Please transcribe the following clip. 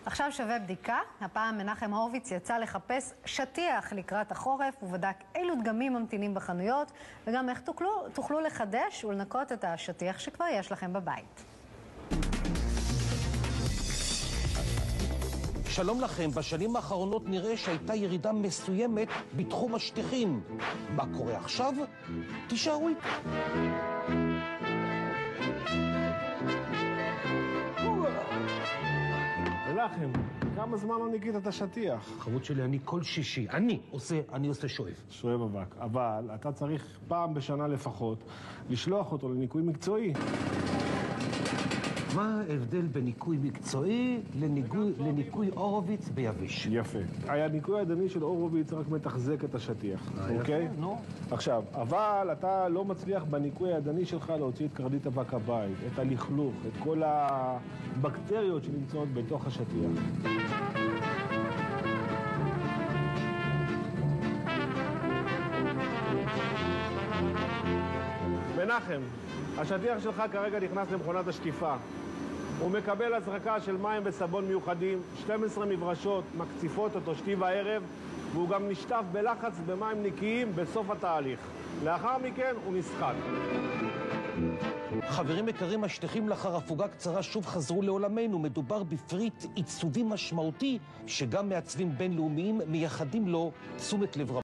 עכשיו שווה בדיקה. הפעם מנחם הורוביץ יצא לחפש שטיח לקראת החורף ובדק אילו דגמים ממתינים בחנויות וגם איך תוכלו לחדש ולנקות את השטיח שכבר יש לכם בבית. שלום לכם, בשנים האחרונות נראה שהייתה ירידה מסוימת בתחום השטיחים. מה קורה עכשיו? תישארו איתי. מנחם, כמה זמן לא ניקית את השטיח? חבוד שלי, אני כל שישי, אני עושה שואב. שואב אבק, אבל אתה צריך פעם בשנה לפחות לשלוח אותו לניקוי מקצועי. מה ההבדל בין ניקוי מקצועי לניקוי הורוביץ ביביש? יפה. הניקוי הידני של הורוביץ רק מתחזק את השטיח, אוקיי? יפה, נו. עכשיו, אבל אתה לא מצליח בניקוי הידני שלך להוציא את קרדית אבק הבית, את הלכלוך, את כל הבקטריות שנמצאות בתוך השטיח. מנחם, השטיח שלך כרגע נכנס למכונת השטיפה. הוא מקבל הזרקה של מים וסבון מיוחדים, 12 מברשות מקציפות אותו שתי וערב, והוא גם נשטף בלחץ במים נקיים בסוף התהליך. לאחר מכן הוא נסחט. חברים יקרים, השטיחים לאחר הפוגה קצרה שוב חזרו לעולמנו. מדובר בפריט עיצובי משמעותי שגם מעצבים בינלאומיים מייחדים לו תשומת לב רבה.